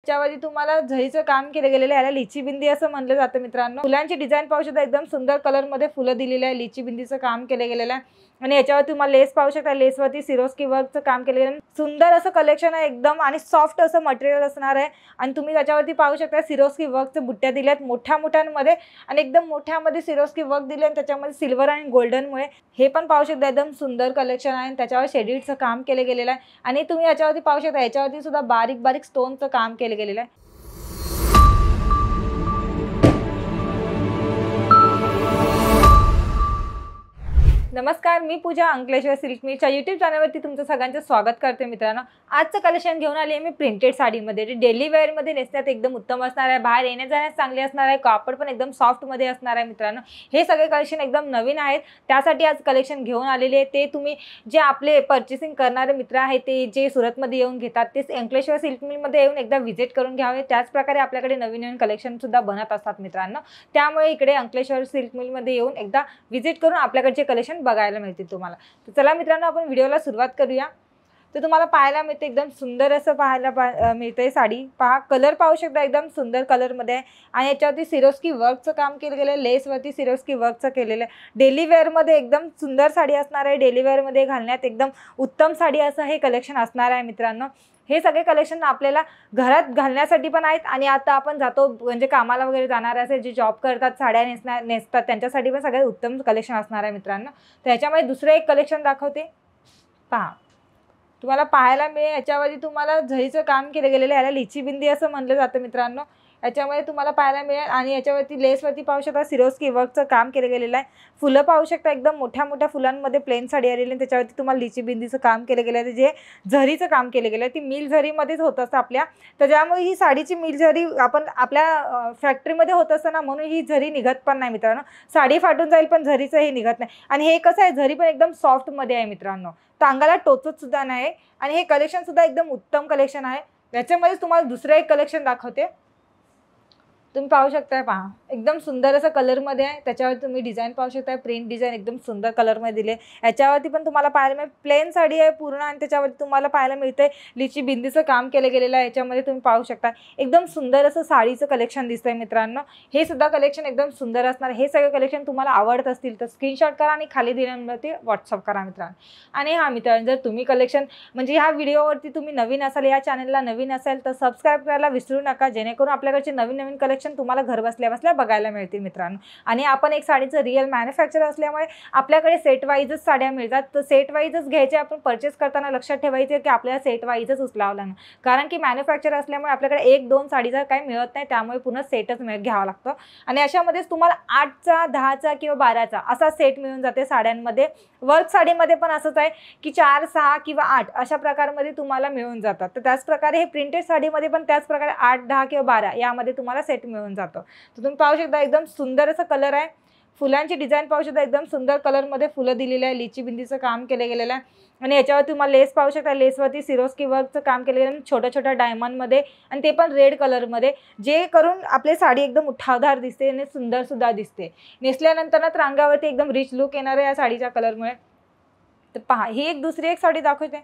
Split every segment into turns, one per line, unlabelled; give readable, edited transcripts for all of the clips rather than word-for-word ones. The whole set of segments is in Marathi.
त्याच्यावरती तुम्हाला झरीचं काम केलं गेलेलं आहे, याला लिची बिंदी असं म्हणलं जातं मित्रांनो। फुलांची डिझाइन पाहू शकता, एकदम सुंदर कलर मध्ये फुलं दिलेली आहे, लिची बिंदीचं काम केलं गेलेलं आहे आणि याच्यावर तुम्हाला लेस पाहू शकता, लेसवरती सिरोस्की वर्कचं काम केलेलं आहे। सुंदर असं कलेक्शन आहे एकदम आणि सॉफ्ट असं मटेरियल असणार आहे आणि तुम्ही त्याच्यावरती पाहू शकता सिरोस्की वर्कच्या बुट्ट्या दिल्यात मोठ्या आणि एकदम मोठ्यामध्ये सिरोस्की वर्क दिले आणि त्याच्यामध्ये सिल्वर आणि गोल्डन मुळे हे पण पाहू शकता एकदम सुंदर कलेक्शन आहे। त्याच्यावर शेडिडचं काम केलं गेलेलं आहे आणि तुम्ही याच्यावरती पाहू शकता याच्यावरती सुद्धा बारीक बारीक स्टोनचं काम केलं गेलेलं आहे। नमस्कार, मी पूजा अंकलेश्वर सिल्क मिलच्या यूट्यूब चॅनलवरती तुमचं सगळ्यांचं स्वागत करते मित्रांनो। आजचं कलेक्शन घेऊन आली आहे मी प्रिंटेड साडीमध्ये, जे डेली वेअरमध्ये नेसण्यात एकदम उत्तम असणार आहे, बाहेर येण्या जाण्यास चांगली असणार आहे, कापड पण एकदम सॉफ्टमध्ये असणार आहे मित्रांनो। हे सगळे कलेक्शन एकदम नवीन आहेत, त्यासाठी आज कलेक्शन घेऊन आलेले आहे। ते तुम्ही जे आपले पर्चेसिंग करणारे मित्र आहेत ते जे सुरतमध्ये येऊन घेतात ते अंकलेश्वर सिल्क मिलमध्ये येऊन एकदा व्हिजिट करून घ्यावे। त्याचप्रकारे आपल्याकडे नवीन नवीन कलेक्शनसुद्धा बनत असतात मित्रांनो, त्यामुळे इकडे अंकलेश्वर सिल्क मिलमध्ये येऊन एकदा व्हिजिट करून आपल्याकडचे कलेक्शन बघायला मिळतील तुम्हाला। तर चला मित्रांनो, आपण व्हिडिओला सुरुवात करूया। तर तुम्हाला पाहायला मिळते एकदम सुंदर असं पाहायला मिळते साडी। पहा, कलर पाहू शकता एकदम सुंदर कलर मध्ये आहे आणि याच्यावरती सिरोस्की वर्कचं काम केलं गेलं आहे, लेसवरती सिरोस्की वर्कचं केलेलं आहे। डेली वेअर मध्ये एकदम सुंदर साडी असणार आहे, डेली वेअर मध्ये घालण्यात एकदम उत्तम साडी असं हे कलेक्शन असणार आहे मित्रांनो। हे सगळे कलेक्शन आपल्याला घरात घालण्यासाठी पण आहेत आणि आता आपण जातो म्हणजे कामाला वगैरे जाणार असेल, जे जॉब करतात, साड्या नेसतात त्यांच्यासाठी पण सगळे उत्तम कलेक्शन असणार आहे मित्रांनो। तर याच्यामध्ये दुसरं एक कलेक्शन दाखवते, पहा तुम्हाला पाहायला मिळेल। याच्यावरती तुम्हाला झरीचं काम केलं गेलेलं आहे, याला लिची बिंदी असं म्हणलं जातं मित्रांनो। याच्यामध्ये तुम्हाला पाहायला मिळेल आणि याच्यावरती लेसवरती पाहू शकता सिरोस्की वर्कचं काम केलं गेलेलं आहे। फुलं पाहू शकता एकदम मोठ्या फुलांमध्ये प्लेन साडी आलेली आहे, त्याच्यावरती तुम्हाला लिची बिंदीचं काम केलं गेलं आहे, जे झरीचं काम केलं गेलं आहे। ती मिल झरीमध्येच होत असतं आपल्या, त्याच्यामुळे ही साडीची मिल झरी आपण आपल्या फॅक्टरीमध्ये होत असताना म्हणून ही झरी निघत पण नाही मित्रांनो। साडी फाटून जाईल पण झरीचं हे निघत नाही आणि हे कसं आहे, झरी पण एकदम सॉफ्टमध्ये आहे मित्रांनो, टांगाला टोचत सुद्धा नाही आणि हे कलेक्शन सुद्धा एकदम उत्तम कलेक्शन आहे। याच्यामध्ये तुम्हाला दुसरं एक कलेक्शन दाखवते, तुम्ही पाहू शकता। पहा, एकदम सुंदर असं कलरमध्ये आहे, त्याच्यावर तुम्ही डिझाईन पाहू शकता, प्रिंट डिझाईन एकदम सुंदर कलरमध्ये दिले। याच्यावरती पण तुम्हाला पाहायला मिळेल प्लेन साडी आहे पूर्ण आणि त्याच्यावरती तुम्हाला पाहायला मिळते लिची बिंदीचं काम केलं गेलेलं आहे। याच्यामध्ये तुम्ही पाहू शकता एकदम सुंदर असं साडीचं कलेक्शन दिसतंय मित्रांनो। हे सुद्धा कलेक्शन एकदम सुंदर असणार। हे सगळे कलेक्शन तुम्हाला आवडत असतील तर स्क्रीनशॉट करा आणि खाली दिल्यानंतर व्हॉट्सअप करा मित्रांनो। आणि हा मित्रांनो, जर तुम्ही कलेक्शन म्हणजे ह्या व्हिडिओवरती तुम्ही नवीन असाल, या चॅनलला नवीन असाल तर सबस्क्राईब करायला विसरू नका, जेणेकरून आपल्याकडचे नवीन नवीन कलेक्शन तुम्हाला घर बसल्या बसल्या बघायला मिळतील मित्रांनो। आणि आपण एक साडीचं रिअल मॅन्युफॅक्चर असल्यामुळे आपल्याकडे सेट वाईजच साड्या मिळतात, तर सेट वाईजच घ्यायचे। आपण परचेस करताना लक्षात ठेवायचे की आपल्याला सेट वाईजच उचलावं ना, कारण की मॅन्युफॅक्चर असल्यामुळे आपल्याकडे एक दोन साडीचा काही मिळत नाही, त्यामुळे पुन्हा सेटच घ्यावा लागतं आणि अशामध्येच तुम्हाला 8चा 10चा किंवा 12चा असा सेट मिळून जाते साड्यांमध्ये। वर्क साडीमध्ये पण असंच आहे की 4, 6 किंवा 8 अशा प्रकारमध्ये तुम्हाला मिळून जातात। तर त्याच प्रकारे हे प्रिंटेड साडीमध्ये पण त्याच प्रकारे 8, 10 किंवा 12 यामध्ये तुम्हाला सेट मिळून जातं। तर तुम्ही पाहू शकता एकदम सुंदर असं कलर आहे, फुलांची डिझाइन पाहू शकता, एकदम सुंदर कलरमध्ये फुलं दिलेली आहे, लिची बिंदीचं काम केलं गेलेलं आहे आणि याच्यावर तुम्हाला लेस पाहू शकता, लेसवरती सिरोस्की वर्कचं काम केलं गेलं आहे छोट्या डायमंडमध्ये आणि ते पण रेड कलरमध्ये, जे करून आपली साडी एकदम उठावदार दिसते आणि सुंदर सुद्धा दिसते। नेसल्यानंतर ना रांगावरती एकदम रिच लुक येणार आहे या साडीच्या कलरमुळे। तर पहा, ही एक दुसरी एक साडी दाखवते,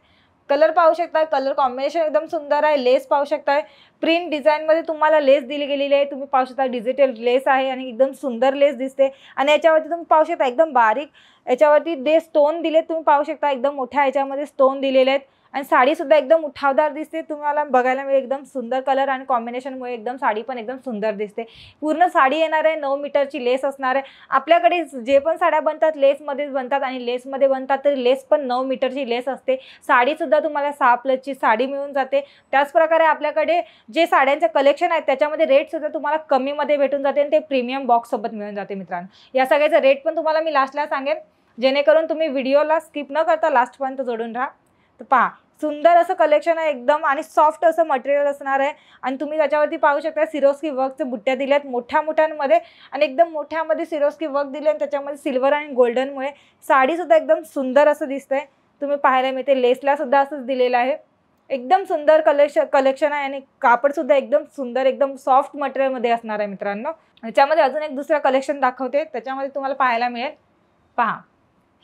कलर पाहू शकता, कलर कॉम्बिनेशन एकदम सुंदर आहे। लेस पाहू शकता, प्रिंट डिझाईनमध्ये तुम्हाला लेस दिली गेलेली आहे, तुम्ही पाहू शकता डिजिटल लेस आहे आणि एकदम सुंदर लेस दिसते आणि याच्यावरती तुम्ही पाहू शकता एकदम बारीक याच्यावरती ते स्टोन दिले, तुम्ही पाहू शकता एकदम मोठ्या याच्यामध्ये स्टोन दिलेले आहेत आणि साडी सुद्धा एकदम उठावदार दिसते, तुम्हाला बघायला मिळेल। एकदम सुंदर कलर आणि कॉम्बिनेशनमुळे एकदम साडी पण एकदम सुंदर दिसते। पूर्ण साडी येणार आहे, 9 मीटरची लेस असणार आहे। आपल्याकडे जे पण साड्या बनतात लेसमध्येच बनतात आणि लेसमध्ये बनतात, तर लेस पण 9 मीटरची लेस असते। साडी सुद्धा तुम्हाला 6+ साडी मिळून जाते। त्याच प्रकारे आपल्याकडे जे साड्यांचे कलेक्शन आहेत त्याच्यामध्ये रेट सुद्धा तुम्हाला कमीमध्ये भेटून जाते आणि ते प्रीमियम बॉक्स सोबत मिळून जाते मित्रांनो। या सगळ्याचा रेट पण तुम्हाला मी लास्टला सांगेन, जेणेकरून तुम्ही व्हिडिओला स्किप न करता लास्टपर्यंत जोडून राहा। तर पहा, सुंदर असं कलेक्शन आहे एकदम आणि सॉफ्ट असं मटेरियल असणार आहे आणि तुम्ही त्याच्यावरती पाहू शकता सिरोस्की वर्कच्या बुट्ट्या दिल्यात मोठ्यामध्ये आणि एकदम मोठ्यामध्ये सिरोस्की वर्क दिले आणि त्याच्यामध्ये सिल्वर आणि गोल्डनमुळे साडी सुद्धा एकदम सुंदर असं दिसतंय। तुम्ही पाहायला मिळते लेसला सुद्धा असंच दिलेलं आहे। एकदम सुंदर कलेक्शन आहे आणि कापड सुद्धा एकदम सुंदर एकदम सॉफ्ट मटेरियलमध्ये असणार आहे मित्रांनो। याच्यामध्ये अजून एक दुसरं कलेक्शन दाखवते, त्याच्यामध्ये तुम्हाला पाहायला मिळेल, पहा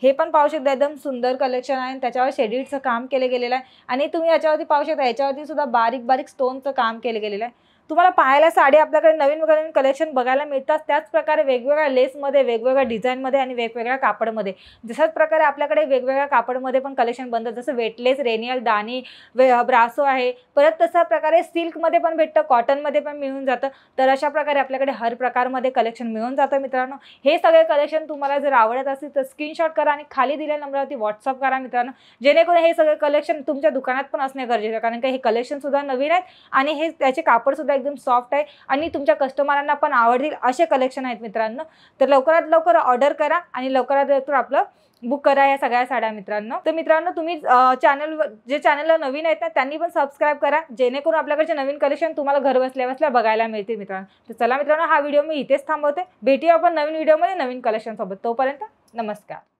हे पण पाहू शकता एकदम सुंदर कलेक्शन आहे. त्याच्यावर शेडिडचं काम केलं गेलेलं आहे आणि तुम्ही याच्यावरती पाहू शकता याच्यावरती सुद्धा बारीक बारीक स्टोनचं काम केलं गेलेलं आहे. तुम्हाला पाहायला साडी आपल्याकडे नवीन नवीन कलेक्शन बघायला मिळतात. त्याच प्रकारे वेगवेगळ्या लेसमध्ये, वेगवेगळ्या डिझाईनमध्ये आणि वेगवेगळ्या कापडमध्ये, जशाच प्रकारे आपल्याकडे वेगवेगळ्या कापडमध्ये पण कलेक्शन बनतात. जसं वेटलेस, रेनियल, दानी, ब्रासो आहे. परत तशा प्रकारे सिल्कमध्ये पण भेटतं, कॉटनमध्ये पण मिळून जातं. तर अशा प्रकारे आपल्याकडे हर प्रकारमध्ये कलेक्शन मिळून जातं मित्रांनो. हे सगळे कलेक्शन तुम्हाला जर आवडत असेल तर स्क्रीनशॉट करा आणि खाली दिलेल्या नंबरवरती व्हॉट्सअप करा मित्रांनो, जेणेकरून हे सगळे कलेक्शन तुमच्या दुकानात पण असणे गरजेचं आहे. कारण की हे कलेक्शन सुद्धा नवीन आहेत आणि हे त्याचे कापड सुद्धा एकदम सॉफ्ट आहे आणि तुमच्या कस्टमरांना पण आवडतील असे कलेक्शन आहेत मित्रांनो. तर लवकरात लवकर ऑर्डर करा आणि लवकरात लवकर आपलं बुक करा या सगळ्या साड्या मित्रांनो. तर मित्रांनो तुम्ही चॅनलला नवीन आहेत ना त्यांनी पण सबस्क्राईब करा, जेणेकरून आपल्याकडचे नवीन कलेक्शन तुम्हाला घर बसल्या बसल्या बघायला मिळतील मित्रांनो. तर चला मित्रांनो, हा व्हिडिओ मी इथेच थांबवते. भेटूया आपण नवीन व्हिडिओमध्ये नवीन कलेक्शन सोबत. तोपर्यंत नमस्कार.